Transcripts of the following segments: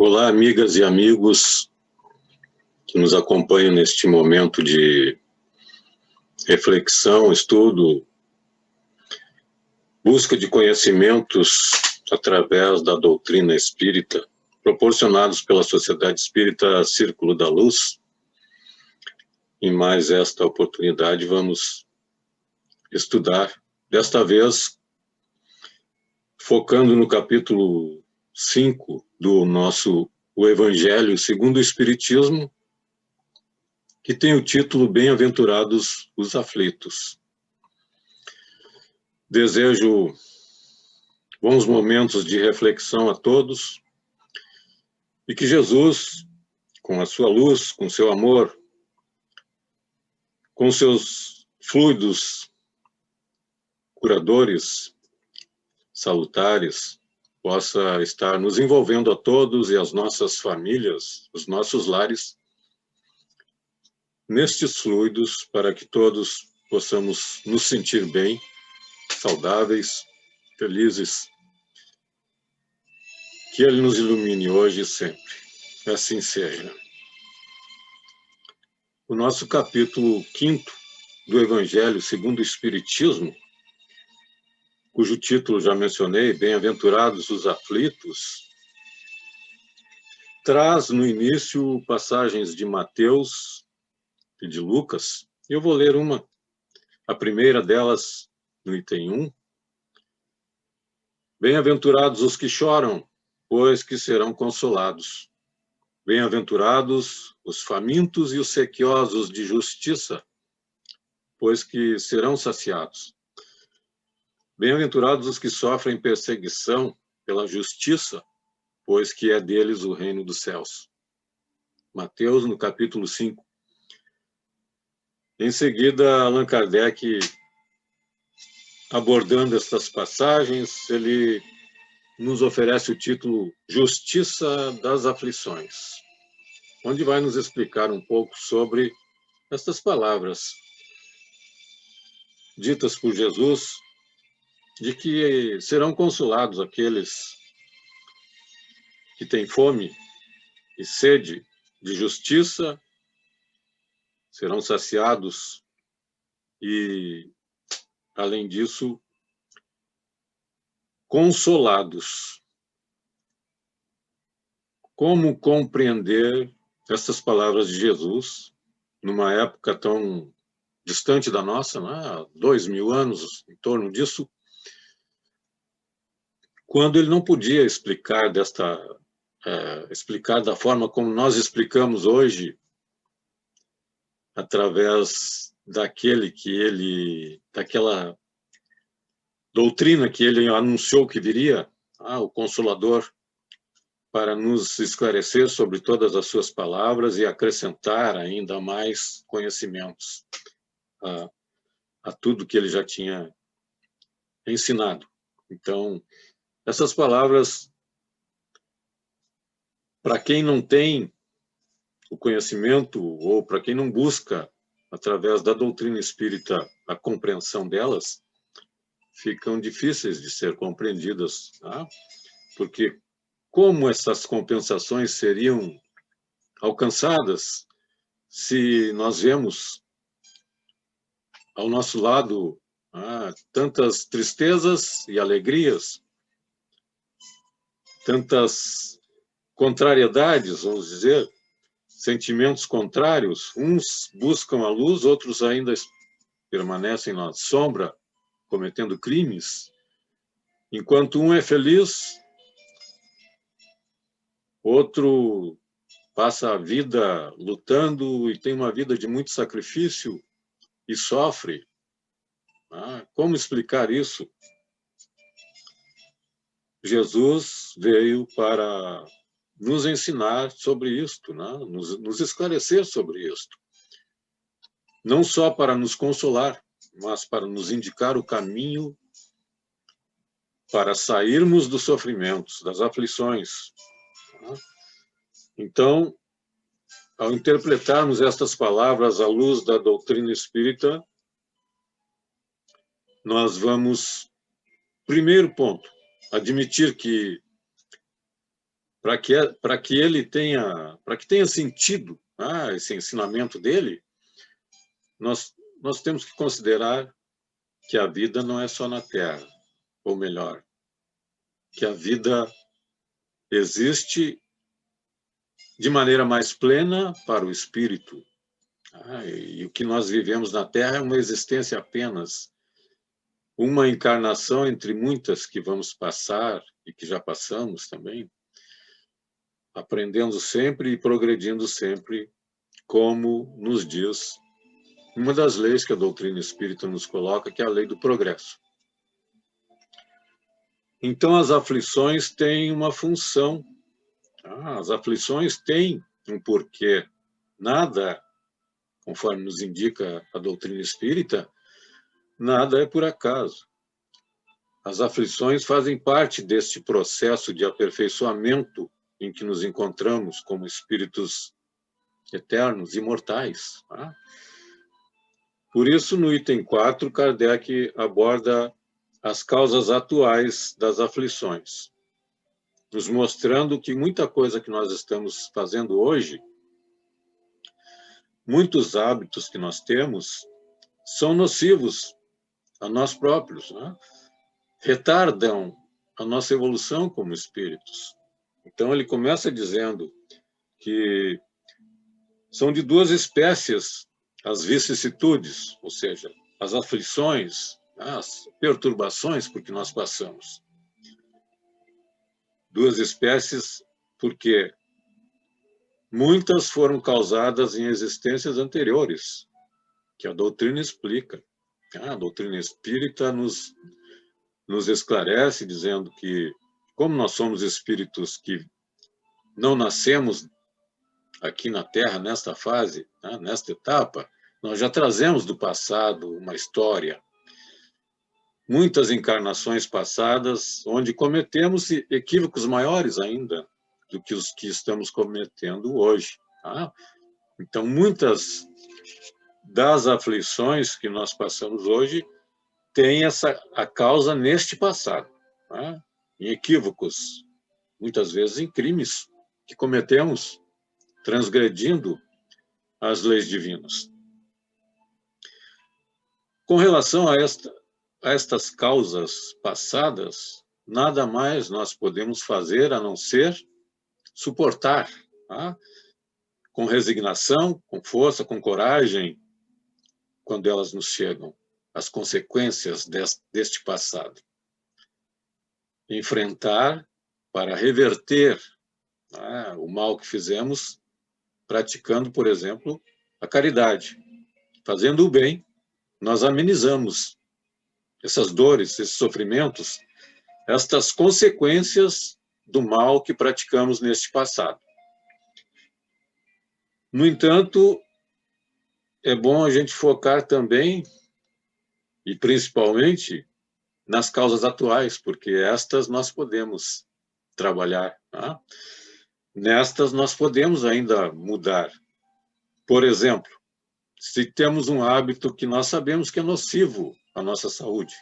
Olá, amigas e amigos que nos acompanham neste momento de reflexão, estudo, busca de conhecimentos através da doutrina espírita, proporcionados pela Sociedade Espírita Círculo da Luz. Em mais esta oportunidade vamos estudar, desta vez focando no capítulo 5 do nosso O Evangelho segundo o Espiritismo, que tem o título Bem-aventurados os aflitos. Desejo bons momentos de reflexão a todos e que Jesus, com a sua luz, com seu amor, com seus fluidos curadores, salutares, possa estar nos envolvendo a todos e as nossas famílias, os nossos lares, nestes fluidos, para que todos possamos nos sentir bem, saudáveis, felizes. Que Ele nos ilumine hoje e sempre. Assim seja. O nosso capítulo 5 do Evangelho segundo o Espiritismo, cujo título já mencionei, Bem-aventurados os aflitos, traz no início passagens de Mateus e de Lucas. Eu vou ler a primeira delas no item 1. Bem-aventurados os que choram, pois que serão consolados. Bem-aventurados os famintos e os sequiosos de justiça, pois que serão saciados. Bem-aventurados os que sofrem perseguição pela justiça, pois que é deles o reino dos céus. Mateus, no capítulo 5. Em seguida, Allan Kardec, abordando estas passagens, ele nos oferece o título Justiça das Aflições, onde vai nos explicar um pouco sobre estas palavras ditas por Jesus, de que serão consolados aqueles que têm fome e sede de justiça, serão saciados e, além disso, consolados. Como compreender essas palavras de Jesus numa época tão distante da nossa, né? 2000 anos, em torno disso, quando ele não podia explicar explicar da forma como nós explicamos hoje, através daquela doutrina que ele anunciou que viria, o Consolador, para nos esclarecer sobre todas as suas palavras e acrescentar ainda mais conhecimentos a tudo que ele já tinha ensinado. Então, essas palavras, para quem não tem o conhecimento, ou para quem não busca, através da doutrina espírita, a compreensão delas, ficam difíceis de ser compreendidas, tá? Porque como essas compensações seriam alcançadas se nós vemos ao nosso lado tantas tristezas e alegrias, tantas contrariedades, vamos dizer, sentimentos contrários, uns buscam a luz, outros ainda permanecem na sombra, cometendo crimes, enquanto um é feliz, outro passa a vida lutando e tem uma vida de muito sacrifício e sofre. Como explicar isso? Jesus veio para nos ensinar sobre isto, né? nos esclarecer sobre isto. Não só para nos consolar, mas para nos indicar o caminho para sairmos dos sofrimentos, das aflições. Então, ao interpretarmos estas palavras à luz da doutrina espírita, nós vamos, primeiro ponto, admitir que para que ele tenha, para que tenha sentido, esse ensinamento dele, nós temos que considerar que a vida não é só na Terra, ou melhor, que a vida existe de maneira mais plena para o espírito. E o que nós vivemos na Terra é uma existência apenas, uma encarnação entre muitas que vamos passar e que já passamos também, aprendendo sempre e progredindo sempre, como nos diz uma das leis que a doutrina espírita nos coloca, que é a lei do progresso. Então, as aflições têm uma função. As aflições têm um porquê. Nada, conforme nos indica a doutrina espírita, nada é por acaso. As aflições fazem parte deste processo de aperfeiçoamento em que nos encontramos como espíritos eternos, imortais. Por isso, no item 4, Kardec aborda as causas atuais das aflições, nos mostrando que muita coisa que nós estamos fazendo hoje, muitos hábitos que nós temos, são nocivos a nós próprios, retardam a nossa evolução como espíritos. Então, ele começa dizendo que são de duas espécies as vicissitudes, ou seja, as aflições, as perturbações por que nós passamos. Duas espécies porque muitas foram causadas em existências anteriores, que a doutrina explica. A doutrina espírita nos esclarece, dizendo que, como nós somos espíritos que não nascemos aqui na Terra, nesta fase, nesta etapa, nós já trazemos do passado uma história, muitas encarnações passadas, onde cometemos equívocos maiores ainda do que os que estamos cometendo hoje. Então, muitas das aflições que nós passamos hoje têm a causa neste passado, em equívocos, muitas vezes em crimes que cometemos, transgredindo as leis divinas. Com relação a estas causas passadas, nada mais nós podemos fazer a não ser suportar, com resignação, com força, com coragem, quando elas nos chegam, as consequências deste passado. Enfrentar para reverter o mal que fizemos, praticando, por exemplo, a caridade. Fazendo o bem, nós amenizamos essas dores, esses sofrimentos, estas consequências do mal que praticamos neste passado. No entanto, é bom a gente focar também, e principalmente, nas causas atuais, porque estas nós podemos trabalhar. Nestas nós podemos ainda mudar. Por exemplo, se temos um hábito que nós sabemos que é nocivo à nossa saúde,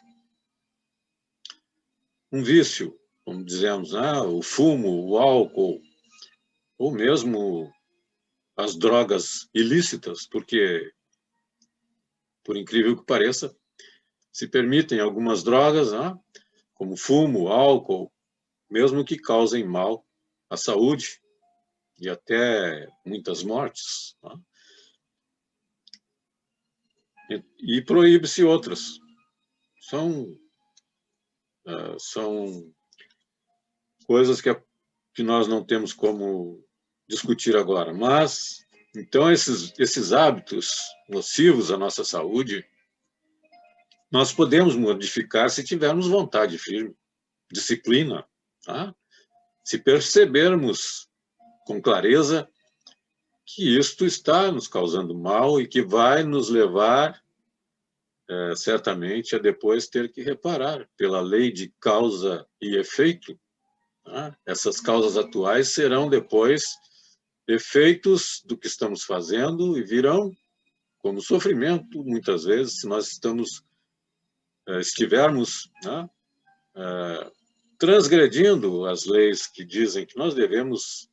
um vício, como dizemos, o fumo, o álcool, ou mesmo as drogas ilícitas, porque, por incrível que pareça, se permitem algumas drogas, como fumo, álcool, mesmo que causem mal à saúde e até muitas mortes. E proíbe-se outras. São coisas que nós não temos como discutir agora. Mas, então, esses hábitos nocivos à nossa saúde, nós podemos modificar se tivermos vontade firme, disciplina, se percebermos com clareza que isto está nos causando mal e que vai nos levar, certamente, a depois ter que reparar pela lei de causa e efeito. Essas causas atuais serão depois efeitos do que estamos fazendo e virão como sofrimento, muitas vezes, se nós estivermos transgredindo as leis que dizem que nós devemos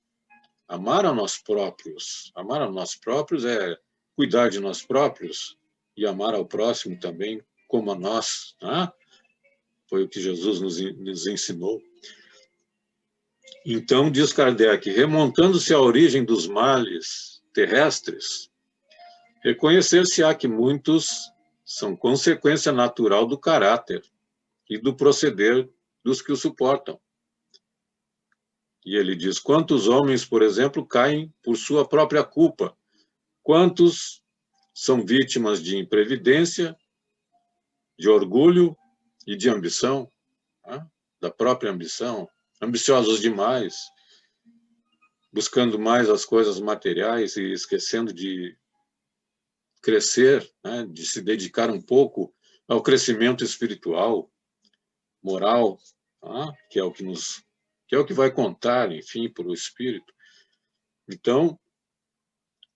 amar a nós próprios. Amar a nós próprios é cuidar de nós próprios e amar ao próximo também como a nós. Tá? Foi o que Jesus nos ensinou. Então, diz Kardec, remontando-se à origem dos males terrestres, reconhecer-se-á que muitos são consequência natural do caráter e do proceder dos que o suportam. E ele diz, quantos homens, por exemplo, caem por sua própria culpa? Quantos são vítimas de imprevidência, de orgulho e de ambição, né? Da própria ambição, ambiciosos demais, buscando mais as coisas materiais e esquecendo de crescer, né? De se dedicar um pouco ao crescimento espiritual, moral, né? Que é o que vai contar, enfim, para o espírito. Então,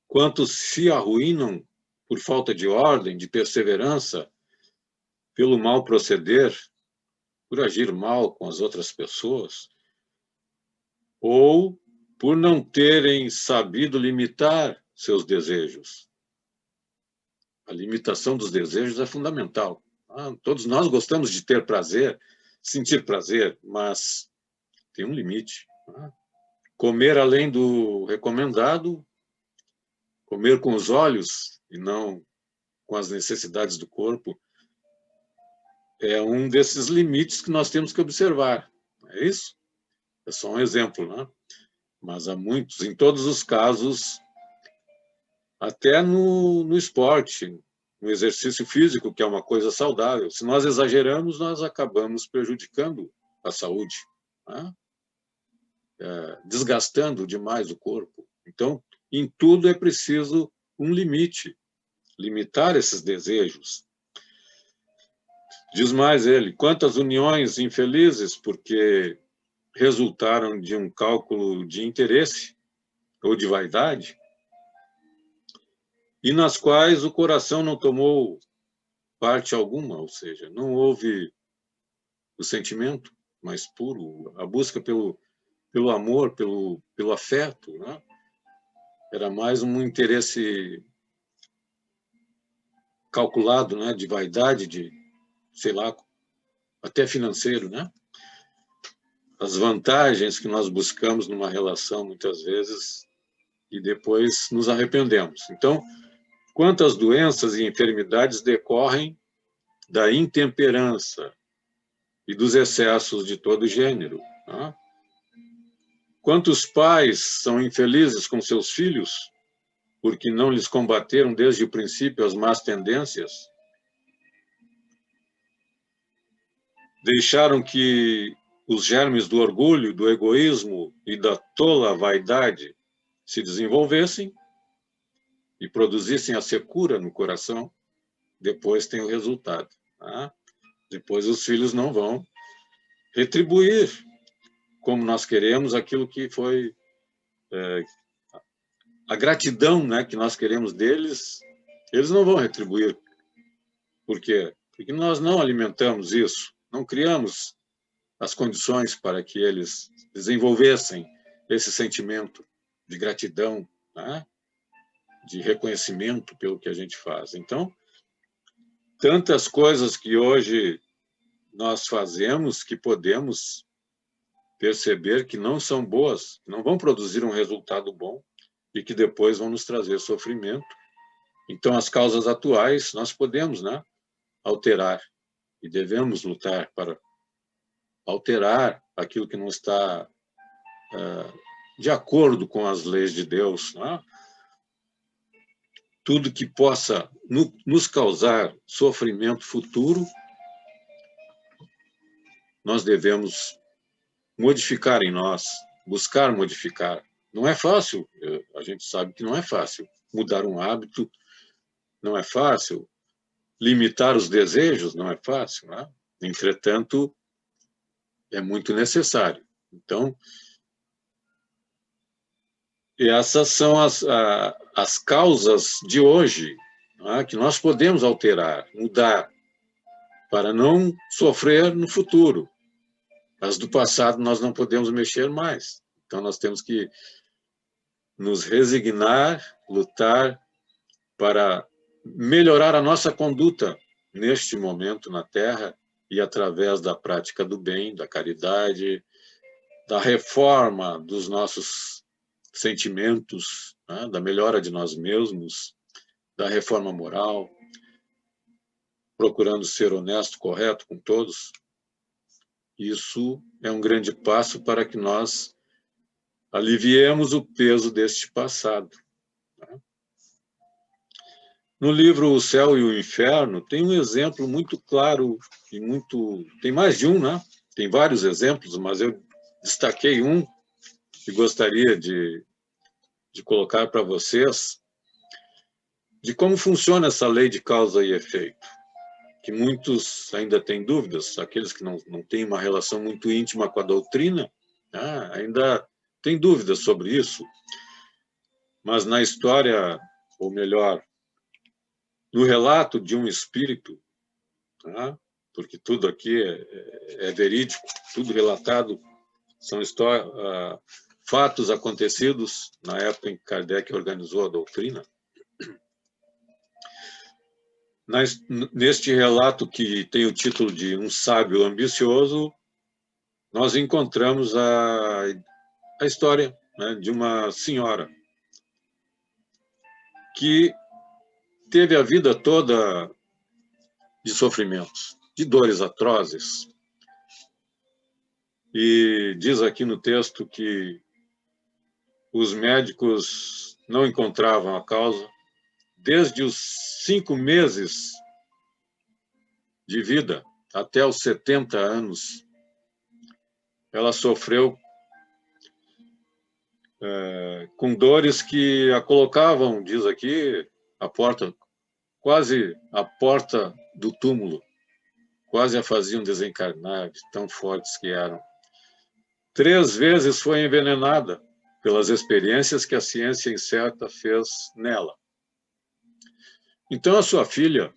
quantos se arruinam por falta de ordem, de perseverança, pelo mal proceder, por agir mal com as outras pessoas, ou por não terem sabido limitar seus desejos. A limitação dos desejos é fundamental. Todos nós gostamos de ter prazer, sentir prazer, mas tem um limite. Comer além do recomendado, comer com os olhos e não com as necessidades do corpo, é um desses limites que nós temos que observar. É isso? É só um exemplo, né? Mas há muitos, em todos os casos, até no esporte, no exercício físico, que é uma coisa saudável. Se nós exageramos, nós acabamos prejudicando a saúde, né? Desgastando demais o corpo. Então, em tudo é preciso um limite, limitar esses desejos. Diz mais ele, quantas uniões infelizes porque resultaram de um cálculo de interesse ou de vaidade, e nas quais o coração não tomou parte alguma, ou seja, não houve o sentimento mais puro, a busca pelo amor, pelo afeto, né? Era mais um interesse calculado, né? De vaidade, de, sei lá, até financeiro, né? As vantagens que nós buscamos numa relação, muitas vezes, e depois nos arrependemos. Então, quantas doenças e enfermidades decorrem da intemperança e dos excessos de todo gênero, né? Quantos pais são infelizes com seus filhos porque não lhes combateram desde o princípio as más tendências? Deixaram que os germes do orgulho, do egoísmo e da tola vaidade se desenvolvessem e produzissem a secura no coração, depois tem o resultado. Tá? Depois os filhos não vão retribuir como nós queremos aquilo que foi a gratidão, né, que nós queremos deles, eles não vão retribuir. Por quê? Porque nós não alimentamos isso, não criamos as condições para que eles desenvolvessem esse sentimento de gratidão, né? De reconhecimento pelo que a gente faz. Então, tantas coisas que hoje nós fazemos que podemos perceber que não são boas, não vão produzir um resultado bom e que depois vão nos trazer sofrimento. Então, as causas atuais nós podemos, né, alterar e devemos lutar para alterar aquilo que não está de acordo com as leis de Deus, né? Tudo que possa nos causar sofrimento futuro, nós devemos modificar em nós, buscar modificar. Não é fácil, a gente sabe que não é fácil. Mudar um hábito não é fácil, limitar os desejos não é fácil, né? Entretanto, é muito necessário. Então, essas são as causas de hoje, né, que nós podemos alterar, mudar, para não sofrer no futuro. As do passado nós não podemos mexer mais. Então nós temos que nos resignar, lutar para melhorar a nossa conduta neste momento na Terra e através da prática do bem, da caridade, da reforma dos nossos sentimentos, né, da melhora de nós mesmos, da reforma moral, procurando ser honesto, correto com todos. Isso é um grande passo para que nós aliviemos o peso deste passado. No livro O Céu e o Inferno, tem um exemplo muito claro, e tem mais de um, né? Tem vários exemplos, mas eu destaquei um que gostaria de colocar para vocês, de como funciona essa lei de causa e efeito, que muitos ainda têm dúvidas, aqueles que não têm uma relação muito íntima com a doutrina, né, ainda têm dúvidas sobre isso, mas na história, ou melhor, no relato de um espírito, tá? Porque tudo aqui é verídico, tudo relatado, são fatos acontecidos na época em que Kardec organizou a doutrina. Neste relato, que tem o título de Um Sábio Ambicioso, nós encontramos a história, né, de uma senhora que teve a vida toda de sofrimentos, de dores atrozes. E diz aqui no texto que os médicos não encontravam a causa. Desde os 5 meses de vida até os 70 anos, ela sofreu com dores que a colocavam, diz aqui, quase a porta do túmulo, quase a faziam desencarnar, de tão fortes que eram. 3 vezes foi envenenada pelas experiências que a ciência incerta fez nela. Então a sua filha,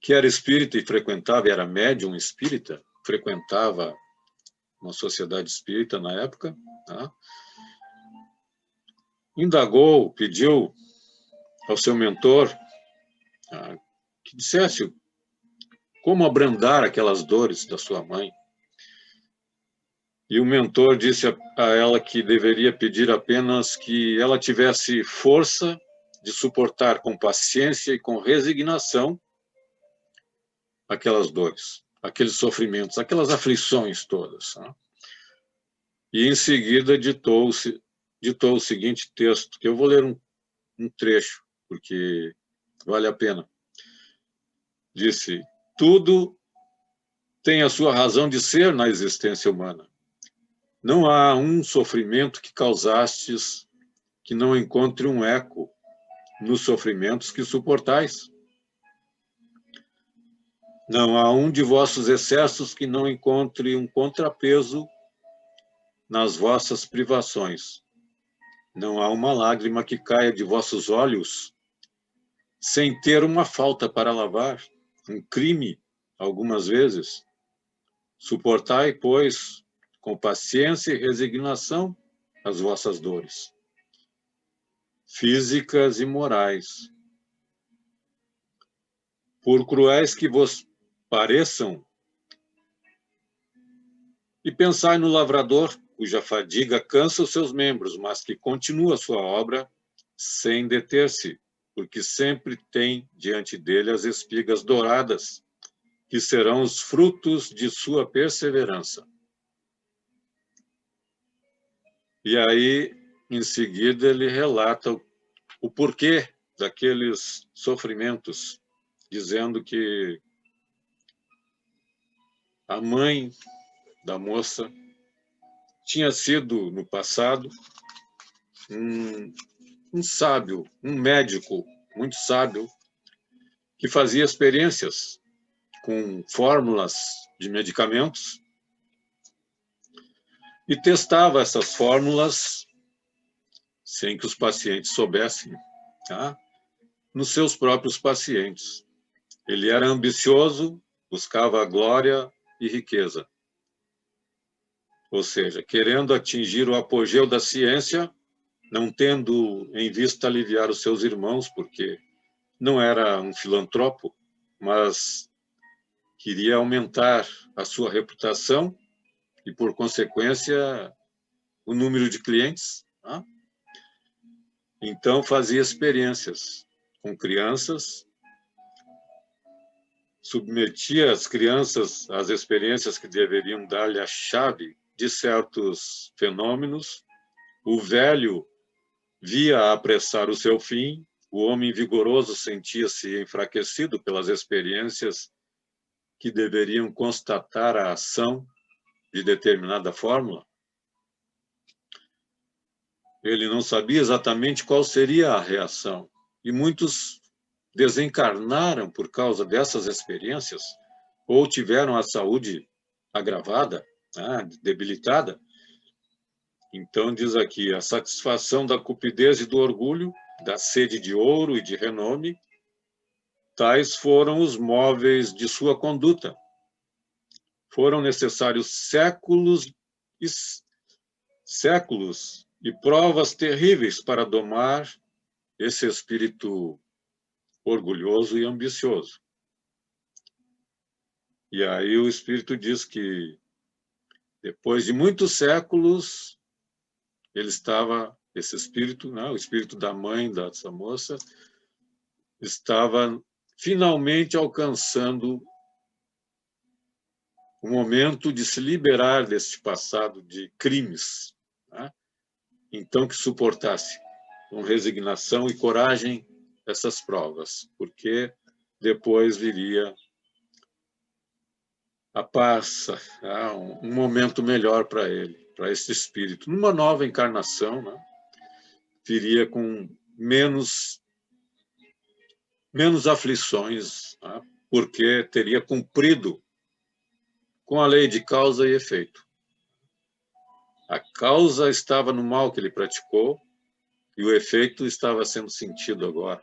que era espírita e frequentava, era médium espírita, frequentava uma sociedade espírita na época, tá? Indagou, pediu ao seu mentor que dissesse como abrandar aquelas dores da sua mãe. E o mentor disse a ela que deveria pedir apenas que ela tivesse força de suportar com paciência e com resignação aquelas dores, aqueles sofrimentos, aquelas aflições todas. Né? E em seguida ditou o seguinte texto, que eu vou ler um trecho, porque vale a pena. Disse: tudo tem a sua razão de ser na existência humana. Não há um sofrimento que causastes que não encontre um eco nos sofrimentos que suportais. Não há um de vossos excessos que não encontre um contrapeso nas vossas privações. Não há uma lágrima que caia de vossos olhos sem ter uma falta para lavar, um crime, algumas vezes. Suportai, pois, com paciência e resignação, as vossas dores, físicas e morais. Por cruéis que vos pareçam, e pensai no lavrador, cuja fadiga cansa os seus membros, mas que continua a sua obra sem deter-se, porque sempre tem diante dele as espigas douradas, que serão os frutos de sua perseverança. E aí, em seguida, ele relata o porquê daqueles sofrimentos, dizendo que a mãe da moça tinha sido, no passado, um sábio, um médico muito sábio, que fazia experiências com fórmulas de medicamentos e testava essas fórmulas, sem que os pacientes soubessem, tá? Nos seus próprios pacientes. Ele era ambicioso, buscava a glória e riqueza. Ou seja, querendo atingir o apogeu da ciência, não tendo em vista aliviar os seus irmãos, porque não era um filantropo, mas queria aumentar a sua reputação e, por consequência, o número de clientes. Tá? Então, fazia experiências com crianças, submetia as crianças às experiências que deveriam dar-lhe a chave de certos fenômenos. O velho via apressar o seu fim, o homem vigoroso sentia-se enfraquecido pelas experiências que deveriam constatar a ação de determinada fórmula. Ele não sabia exatamente qual seria a reação, e muitos desencarnaram por causa dessas experiências, ou tiveram a saúde agravada, debilitada. Então, diz aqui, a satisfação da cupidez e do orgulho, da sede de ouro e de renome, tais foram os móveis de sua conduta. Foram necessários séculos e provas terríveis para domar esse espírito orgulhoso e ambicioso. E aí o Espírito diz que, depois de muitos séculos, ele estava, esse espírito, o espírito da mãe dessa moça, estava finalmente alcançando o momento de se liberar deste passado de crimes. Então, que suportasse com resignação e coragem essas provas, porque depois viria a paz, um momento melhor para ele, para esse espírito. Numa nova encarnação, viria com menos aflições, porque teria cumprido com a lei de causa e efeito. A causa estava no mal que ele praticou e o efeito estava sendo sentido agora.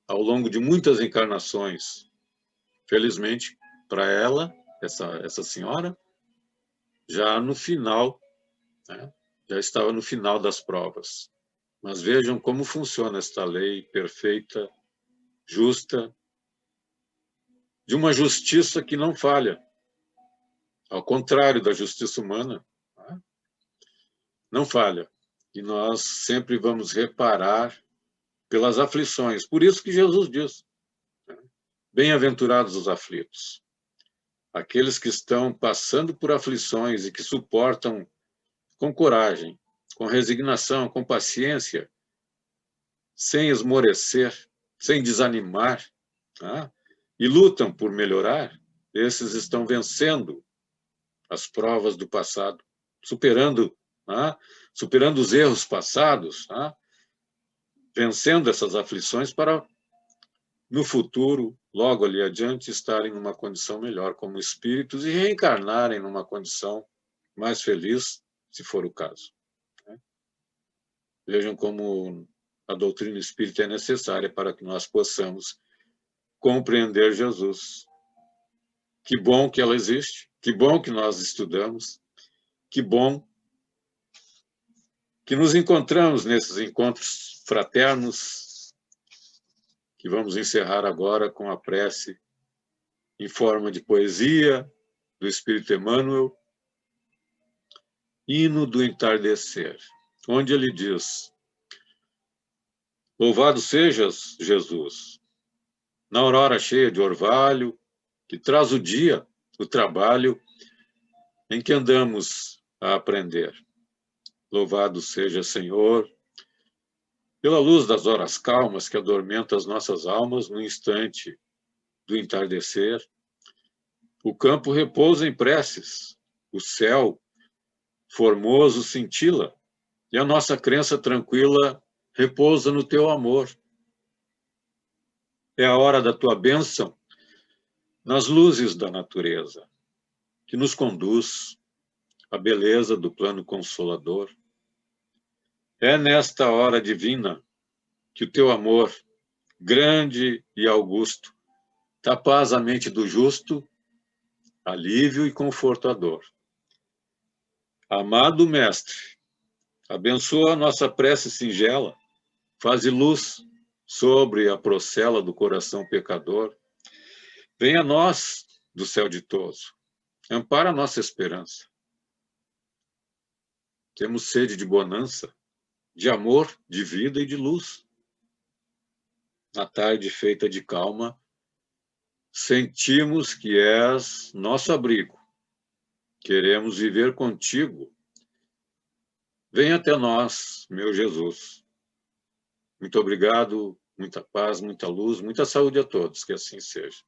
Ao longo de muitas encarnações, felizmente, para ela, essa senhora, já no final, já estava no final das provas. Mas vejam como funciona esta lei perfeita, justa, de uma justiça que não falha. Ao contrário da justiça humana, não falha. E nós sempre vamos reparar pelas aflições. Por isso que Jesus diz, bem-aventurados os aflitos. Aqueles que estão passando por aflições e que suportam com coragem, com resignação, com paciência, sem esmorecer, sem desanimar, e lutam por melhorar, esses estão vencendo as provas do passado, superando os erros passados, vencendo essas aflições para, no futuro, logo ali adiante, estarem numa condição melhor como espíritos e reencarnarem numa condição mais feliz, se for o caso. Vejam como a doutrina espírita é necessária para que nós possamos compreender Jesus. Que bom que ela existe, que bom que nós estudamos, que bom que nos encontramos nesses encontros fraternos, que vamos encerrar agora com a prece em forma de poesia do Espírito Emmanuel, Hino do Entardecer, onde ele diz: louvado sejas, Jesus, na aurora cheia de orvalho, que traz o dia, o trabalho em que andamos a aprender. Louvado seja, Senhor, pela luz das horas calmas que adormenta as nossas almas no instante do entardecer. O campo repousa em preces, o céu formoso cintila, e a nossa crença tranquila repousa no teu amor. É a hora da tua bênção nas luzes da natureza, que nos conduz à beleza do plano consolador. É nesta hora divina que o teu amor, grande e augusto, tapaz a mente do justo alívio e conforto à dor. Amado Mestre, abençoa a nossa prece singela, faze luz sobre a procela do coração pecador. Venha a nós do céu ditoso, ampara a nossa esperança. Temos sede de bonança, de amor, de vida e de luz. Na tarde feita de calma, sentimos que és nosso abrigo. Queremos viver contigo. Venha até nós, meu Jesus. Muito obrigado, muita paz, muita luz, muita saúde a todos, que assim seja.